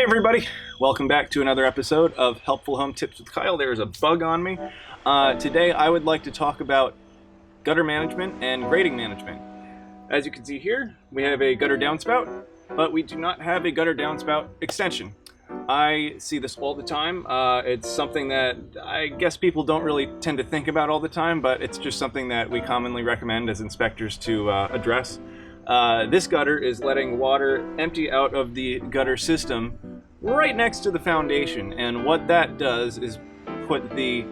everybody, welcome back to another episode of Helpful Home Tips with Kyle. There's a bug on me. Today I would like to talk about gutter management and grading management. As you can see here, we have a gutter downspout, but we do not have a gutter downspout extension. I see this all the time. It's something that I guess people don't really tend to think about all the time, but it's just something that we commonly recommend as inspectors to address. This gutter is letting water empty out of the gutter system right next to the foundation, and what that does is put the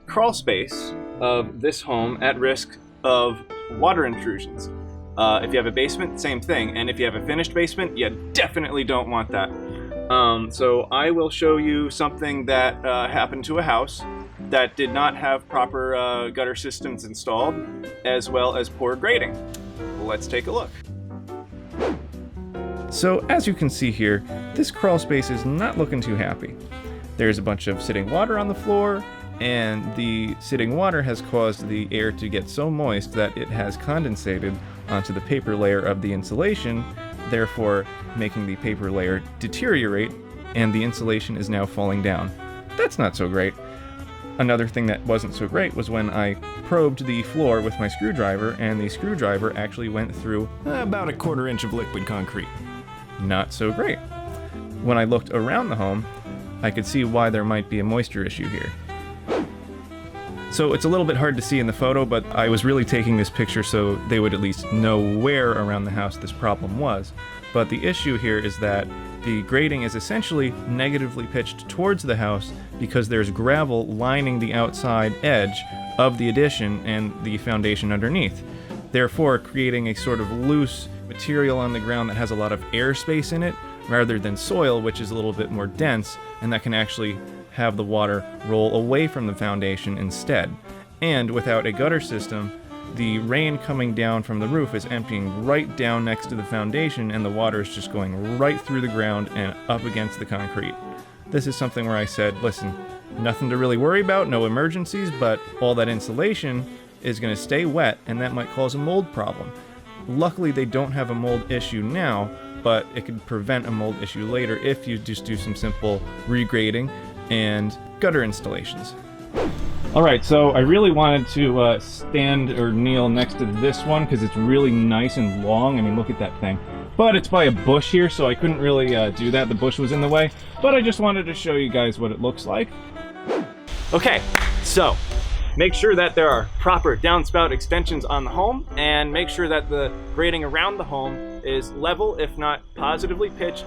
crawl space of this home at risk of water intrusions. If you have a basement, same thing, and if you have a finished basement, you definitely don't want that. So I will show you something that happened to a house that did not have proper gutter systems installed, as well as poor grading. Let's take a look. So as you can see here, this crawl space is not looking too happy. There's a bunch of sitting water on the floor, and the sitting water has caused the air to get so moist that it has condensated onto the paper layer of the insulation, therefore making the paper layer deteriorate, and the insulation is now falling down. That's not so great. Another thing that wasn't so great was when I probed the floor with my screwdriver, and the screwdriver actually went through about a 1/4 inch of liquid concrete. Not so great. When I looked around the home, I could see why there might be a moisture issue here. So it's a little bit hard to see in the photo, but I was really taking this picture so they would at least know where around the house this problem was. But the issue here is that the grading is essentially negatively pitched towards the house because there's gravel lining the outside edge of the addition and the foundation underneath, therefore creating a sort of loose material on the ground that has a lot of airspace in it rather than soil, which is a little bit more dense and that can actually have the water roll away from the foundation instead. And without a gutter system, the rain coming down from the roof is emptying right down next to the foundation, and the water is just going right through the ground and up against the concrete. This is something where I said, listen, nothing to really worry about, no emergencies, but all that insulation is going to stay wet, and that might cause a mold problem. Luckily, they don't have a mold issue now, but it could prevent a mold issue later if you just do some simple regrading and gutter installations. Alright, so I really wanted to stand or kneel next to this one because it's really nice and long. I mean, look at that thing. But it's by a bush here, so I couldn't really do that. The bush was in the way. But I just wanted to show you guys what it looks like. Okay, so make sure that there are proper downspout extensions on the home, and make sure that the grading around the home is level, if not positively pitched,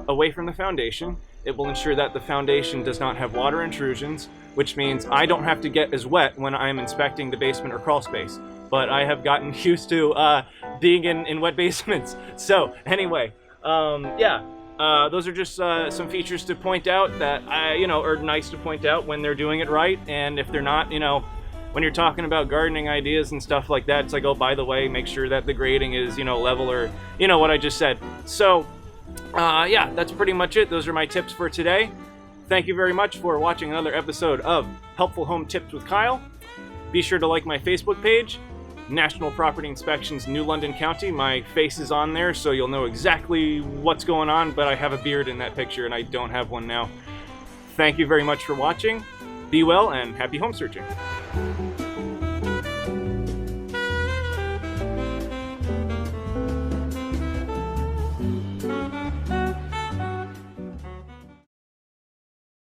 away from the foundation. It will ensure that the foundation does not have water intrusions, which means I don't have to get as wet when I'm inspecting the basement or crawl space. But I have gotten used to being in wet basements. So anyway, those are just some features to point out that are nice to point out when they're doing it right. And if they're not, when you're talking about gardening ideas and stuff like that, it's like, oh, by the way, make sure that the grading is, level, or what I just said. So that's pretty much it. Those are my tips for today. Thank you very much for watching another episode of Helpful Home Tips with Kyle. Be sure to like my Facebook page, National Property Inspections New London County. My face is on there, so you'll know exactly what's going on, but I have a beard in that picture, and I don't have one now. Thank you very much for watching. Be well, and happy home searching.